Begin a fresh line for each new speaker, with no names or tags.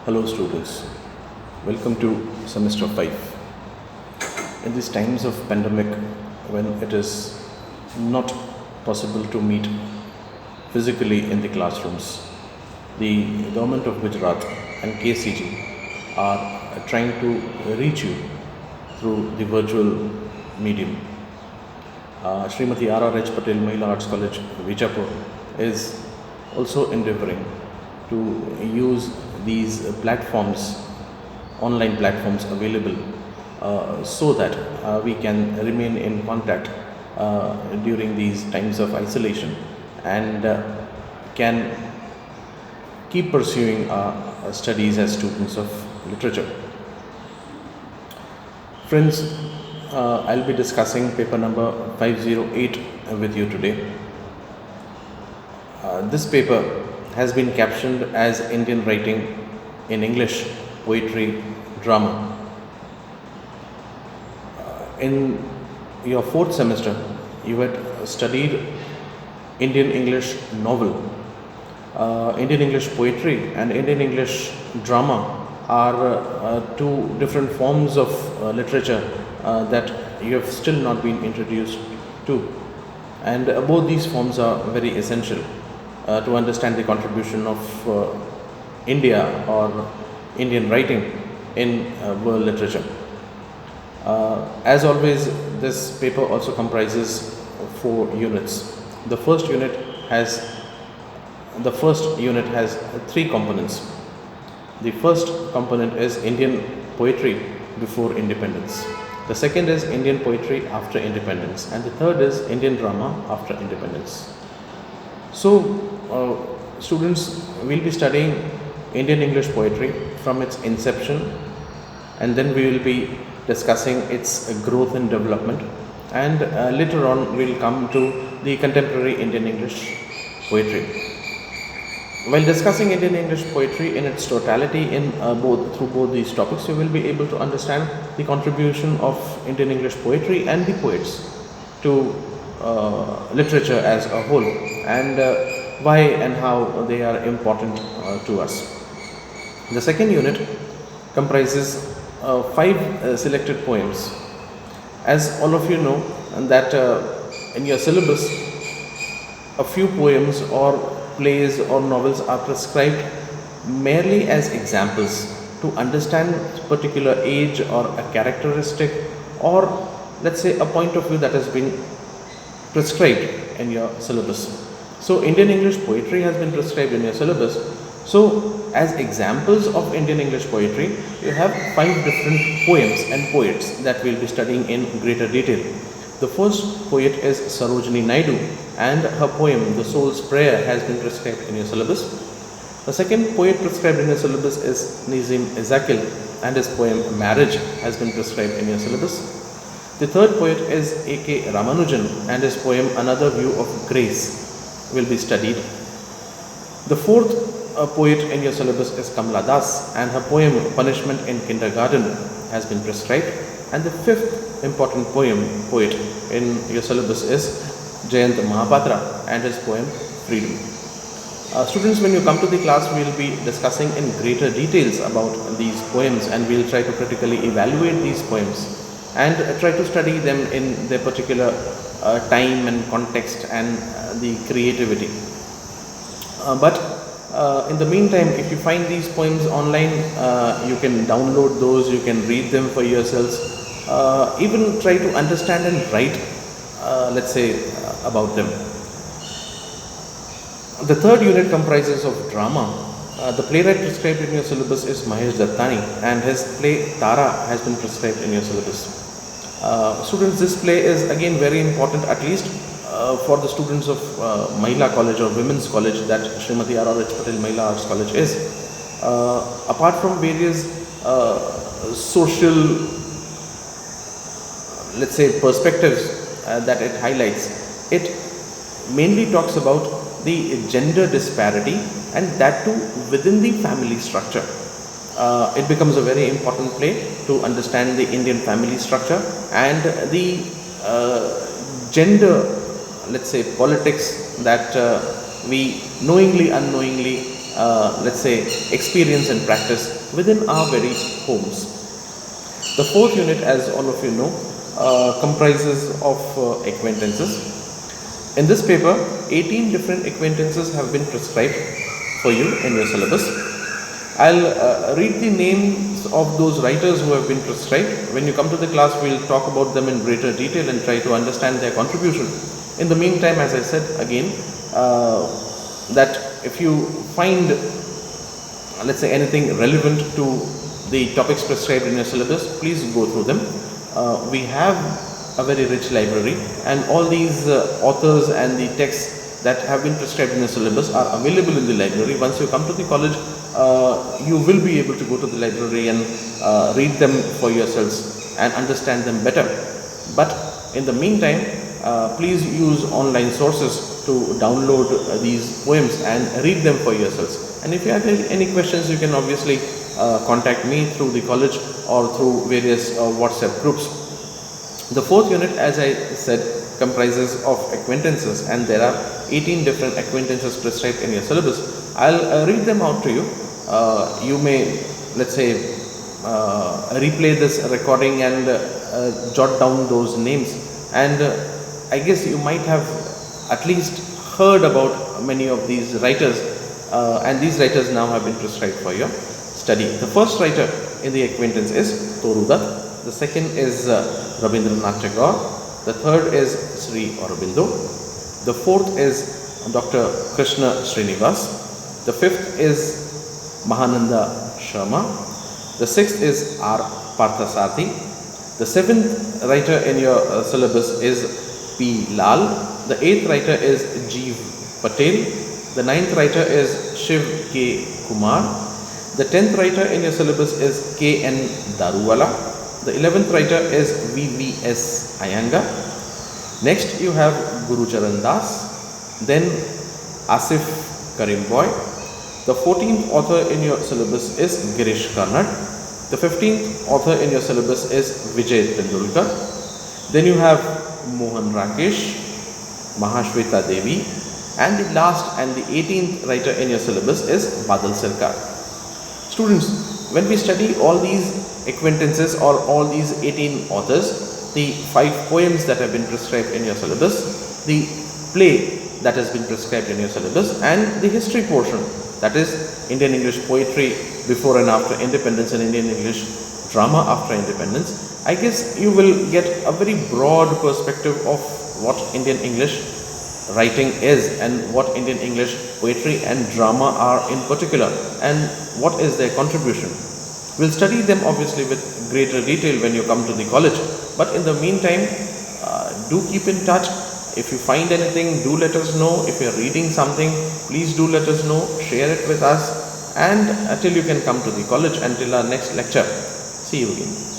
Hello students, welcome to semester 5. In these times of pandemic, when it is not possible to meet physically in the classrooms, the government of Gujarat and KCG are trying to reach you through the virtual medium. Srimati R.R.H. Patel Mahila Arts College, Vichapur is also endeavoring to use these platforms, online platforms available, so that we can remain in contact during these times of isolation and can keep pursuing our studies as students of literature. Friends, I'll be discussing paper number 508 with you today. This paper has been captioned as Indian writing in English, poetry, drama. In your fourth semester, you had studied Indian English novel. Indian English poetry and Indian English drama are two different forms of literature that you have still not been introduced to. And both these forms are very essential to understand the contribution of India or Indian writing in world literature. As always, this paper also comprises 4 units. The first unit has 3 components. The first component is Indian poetry before independence. The second is Indian poetry after independence, and the third is Indian drama after independence. So, students will be studying Indian English poetry from its inception, and then we will be discussing its growth and development, and later on we will come to the contemporary Indian English poetry. While discussing Indian English poetry in its totality through both these topics, you will be able to understand the contribution of Indian English poetry and the poets to literature as a whole, and why and how they are important to us. The second unit comprises 5 selected poems. As all of you know, that in your syllabus, a few poems or plays or novels are prescribed merely as examples to understand a particular age or a characteristic, or let's say a point of view that has been prescribed in your syllabus. So Indian English poetry has been prescribed in your syllabus. So as examples of Indian English poetry, you have 5 different poems and poets that we'll be studying in greater detail. The first poet is Sarojini Naidu, and her poem The Soul's Prayer has been prescribed in your syllabus. The second poet prescribed in your syllabus is Nazim Ezakil, and his poem Marriage has been prescribed in your syllabus. The third poet is A.K. Ramanujan, and his poem Another View of Grace will be studied. The fourth poet in your syllabus is Kamala Das, and her poem Punishment in Kindergarten has been prescribed. And the fifth important poet in your syllabus is Jayant Mahapatra, and his poem Freedom. Students, when you come to the class, we will be discussing in greater details about these poems, and we will try to critically evaluate these poems and try to study them in their particular time and context and the creativity. But in the meantime, if you find these poems online, you can download those, you can read them for yourselves, even try to understand and write, let's say, about them. The third unit comprises of drama. The playwright prescribed in your syllabus is Mahesh Dattani, and his play Tara has been prescribed in your syllabus. Students, this play is again very important, at least for the students of Mahila College or Women's College that Srimati R.R.H. Patel Mahila Arts College is. Apart from various social, let's say, perspectives that it highlights, it mainly talks about the gender disparity, and that too within the family structure. It becomes a very important play to understand the Indian family structure and the gender, let's say, politics that we knowingly, unknowingly let's say, experience and practice within our very homes. The fourth unit, as all of you know, comprises of acquaintances. In this paper, 18 different acquaintances have been prescribed for you in your syllabus. I'll read the names of those writers who have been prescribed. When you come to the class, we'll talk about them in greater detail and try to understand their contribution. In the meantime, as I said again, that if you find, let's say, anything relevant to the topics prescribed in your syllabus, please go through them. We have a very rich library, and all these authors and the texts that have been prescribed in the syllabus are available in the library. Once you come to the college, you will be able to go to the library and read them for yourselves and understand them better. But in the meantime, please use online sources to download these poems and read them for yourselves. And if you have any questions, you can obviously contact me through the college or through various WhatsApp groups. The fourth unit, as I said, comprises of acquaintances, and there are 18 different acquaintances prescribed in your syllabus. I'll read them out to you. You may, let's say, replay this recording and jot down those names, and I guess you might have at least heard about many of these writers, and these writers now have been prescribed for your study. The first writer in the acquaintance is Toru Dutt. The second is Rabindranath Tagore. The third is Sri Aurobindo. The fourth is Dr. Krishna Srinivas. The fifth is Mahananda Sharma. The sixth is R. Parthasarathi. The seventh writer in your syllabus is P. Lal. The eighth writer is Jeev Patel. The ninth writer is Shiv K. Kumar. The 10th writer in your syllabus is K. N. Daruwala. The 11th writer is V.V.S. Iyengar. Next you have Guru Charan Das, then Asif Karimboy. The 14th author in your syllabus is Girish Karnad. The 15th author in your syllabus is Vijay Tendulkar. Then you have Mohan Rakesh, Mahashweta Devi, and the last and the 18th writer in your syllabus is Badal Sarkar. Students, when we study all these acquaintances or all these 18 authors, the 5 poems that have been prescribed in your syllabus, the play that has been prescribed in your syllabus, and the history portion, that is Indian English poetry before and after independence and Indian English drama after independence, I guess you will get a very broad perspective of what Indian English writing is and what Indian English poetry and drama are in particular, and what is their contribution. We'll study them obviously with greater detail when you come to the college, but in the meantime, do keep in touch. If you find anything, do let us know. If you're reading something, please do let us know, share it with us, and until you can come to the college, until our next lecture. See you again.